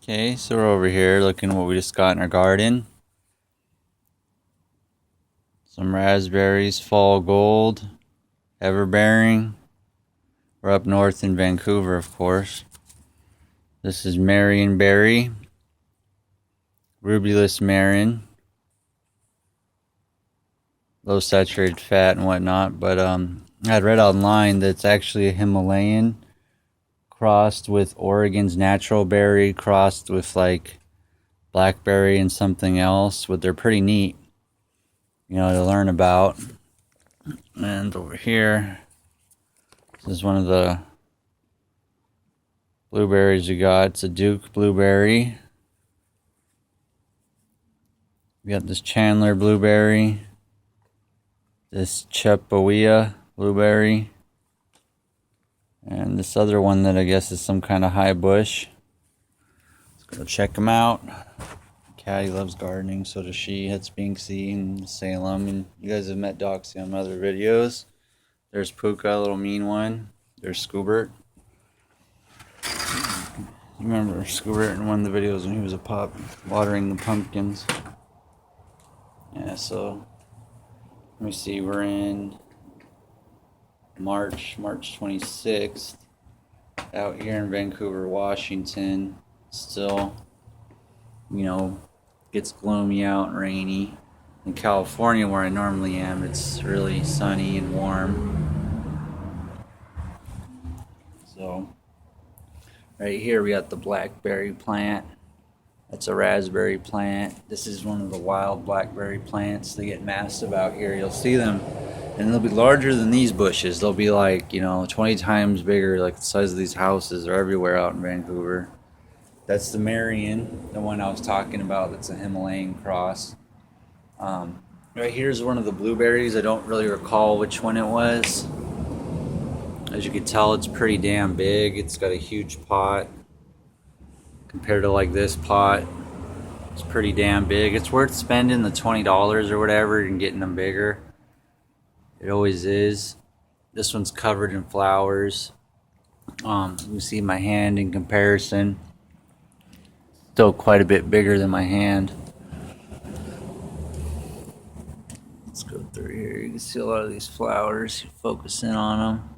Okay, so we're over here looking at what we just got in our garden. Some raspberries, fall gold, everbearing. We're up north in Vancouver, of course. This is Marion berry, rubulus marin, low saturated fat and whatnot. But I had read online that it's actually a Himalayan crossed with Oregon's natural berry, crossed with like blackberry and something else. But they're pretty neat, to learn about. And over here, this is one of the blueberries we got. It's a Duke blueberry. We got this Chandler blueberry, this Chepoia blueberry, and this other one that I guess is some kind of high bush. Let's go check them out. Caddy loves gardening, so does she. It's Binksy and Salem, and you guys have met Doxy on other videos. There's Puka, a little mean one. There's Scoobert. You remember Scoobert in one of the videos when he was a pup, watering the pumpkins. Yeah, so let me see, we're in March 26th, out here in Vancouver, Washington. Still, gets gloomy out and rainy. In California, where I normally am, it's really sunny and warm. So, right here we got the blackberry plant. That's a raspberry plant. This is one of the wild blackberry plants. They get massive out here. You'll see them, and they'll be larger than these bushes. They'll be like, 20 times bigger, like the size of these houses. They're everywhere out in Vancouver. That's the Marion, the one I was talking about. That's a Himalayan cross. Right here's one of the blueberries. I don't really recall which one it was. As you can tell, it's pretty damn big. It's got a huge pot. Compared to like this pot, it's pretty damn big. It's worth spending the $20 or whatever and getting them bigger. It always is. This one's covered in flowers. You see my hand in comparison. Still quite a bit bigger than my hand. Let's go through here. You can see a lot of these flowers. Focus in on them.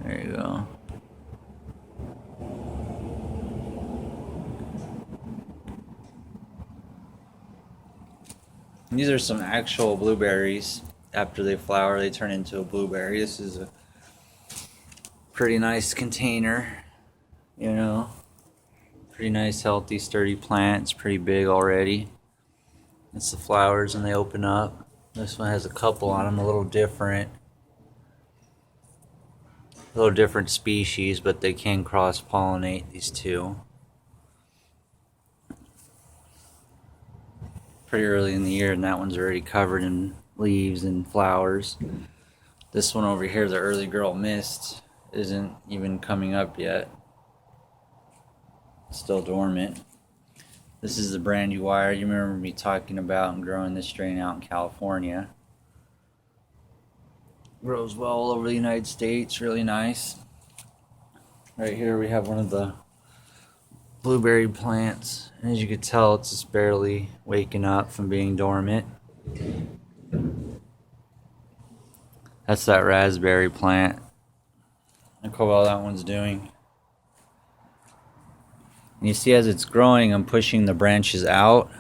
There you go. These are some actual blueberries. After they flower, they turn into a blueberry. This is a pretty nice container, Pretty nice, healthy, sturdy plant. It's pretty big already. It's the flowers and they open up. This one has a couple on them, a little different species, but they can cross-pollinate these two. Pretty early in the year, and that one's already covered in leaves and flowers. This one over here, the early girl mist, isn't even coming up yet. It's still dormant. This is the Brandywire. You remember me talking about and growing this strain out in California. Grows well all over the United States, really nice. Right here we have one of the blueberry plants. And as you can tell, it's just barely waking up from being dormant. That's that raspberry plant. Look how well that one's doing. And you see as it's growing, I'm pushing the branches out,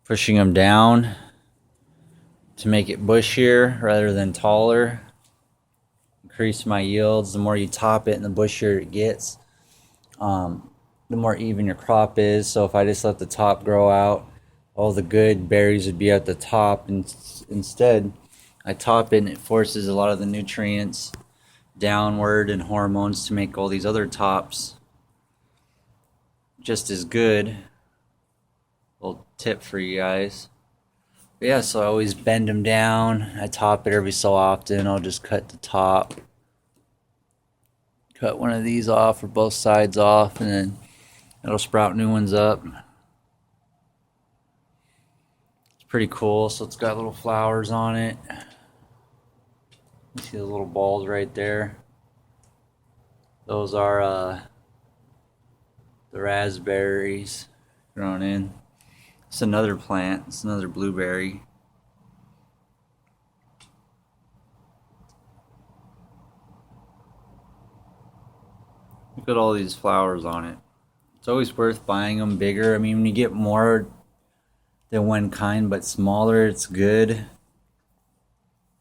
pushing them down to make it bushier rather than taller. Increase my yields. The more you top it and the bushier it gets, the more even your crop is. So if I just let the top grow out, all the good berries would be at the top. And instead, I top it and it forces a lot of the nutrients downward and hormones to make all these other tops just as good. Little tip for you guys. But yeah, so I always bend them down. I top it every so often. I'll just cut the top. Cut one of these off or both sides off, and then it'll sprout new ones up. It's pretty cool. So it's got little flowers on it. You see the little balls right there. Those are the raspberries grown in. It's another plant. It's another blueberry. Look at all these flowers on it. It's always worth buying them bigger. I mean, when you get more than one kind but smaller, it's good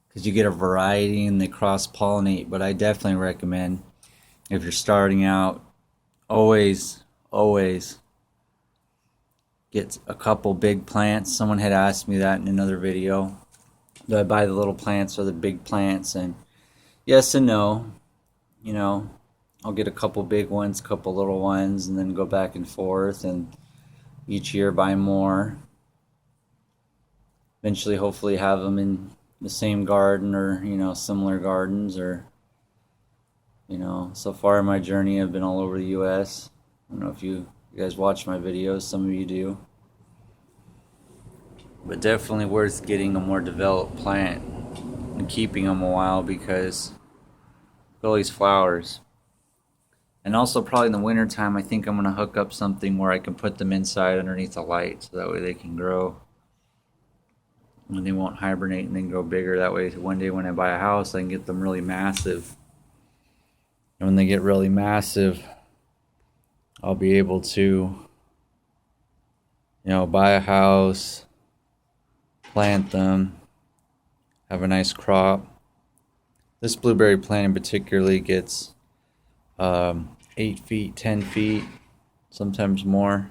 because you get a variety and they cross-pollinate. But I definitely recommend, if you're starting out, always get a couple big plants. Someone had asked me that in another video. Do I buy the little plants or the big plants? And yes and no. You know, I'll get a couple big ones, a couple little ones, and then go back and forth, and each year buy more. Eventually, hopefully have them in the same garden, or, you know, similar gardens, or, you know, so far in my journey I've been all over the US. I don't know if you guys watch my videos, some of you do. But definitely worth getting a more developed plant and keeping them a while, because look at all these flowers. And also probably in the winter time, I think I'm going to hook up something where I can put them inside underneath the light, so that way they can grow. And they won't hibernate and then grow bigger. That way one day when I buy a house, I can get them really massive. And when they get really massive, I'll be able to, you know, buy a house, plant them, have a nice crop. This blueberry plant in particularly gets 8 feet, 10 feet, sometimes more.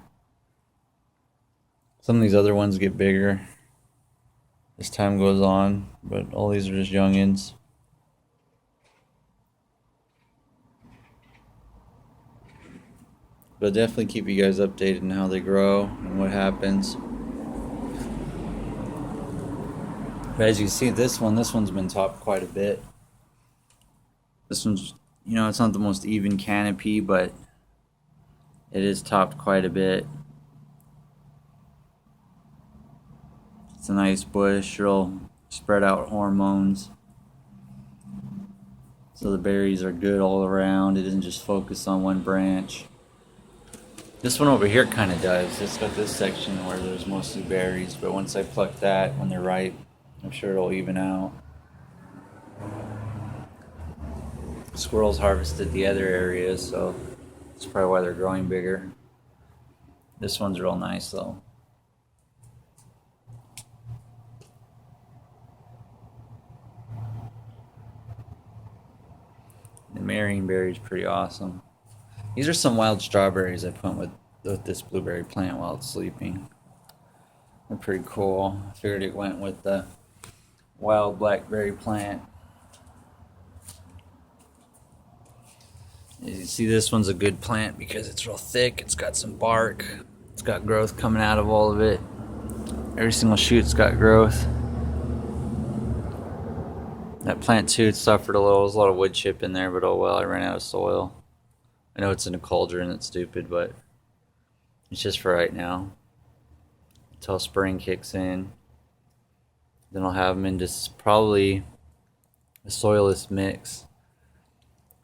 Some of these other ones get bigger as time goes on, but all these are just youngins. But I'll definitely keep you guys updated on how they grow and what happens. But as you can see, this one's been topped quite a bit. This one's, you know, it's not the most even canopy, but it is topped quite a bit. It's a nice bush, real spread out hormones. So the berries are good all around. It doesn't just focus on one branch. This one over here kind of does. It's got this section where there's mostly berries, but once I pluck that, when they're ripe, I'm sure it'll even out. Squirrels harvested the other areas, so that's probably why they're growing bigger. This one's real nice though. The marionberry is pretty awesome. These are some wild strawberries I put with this blueberry plant while it's sleeping. They're pretty cool. I figured it went with the wild blackberry plant. As you see, this one's a good plant because it's real thick. It's got some bark. It's got growth coming out of all of it. Every single shoot's got growth. That plant too suffered a little. There's a lot of wood chip in there, but oh well, I ran out of soil. I know it's in a cauldron, it's stupid, but it's just for right now. Until spring kicks in. Then I'll have them in just probably a soilless mix.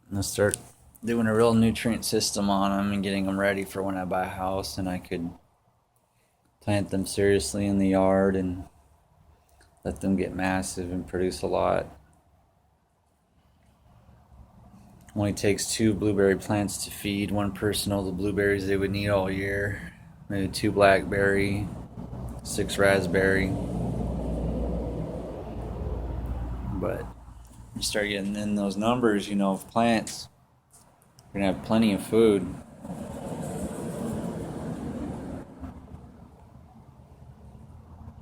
And I'll start doing a real nutrient system on them and getting them ready for when I buy a house and I could plant them seriously in the yard and let them get massive and produce a lot. Only takes 2 blueberry plants to feed one person all the blueberries they would need all year. Maybe 2 blackberry, 6 raspberry. But you start getting in those numbers, you know, of plants, you're gonna have plenty of food.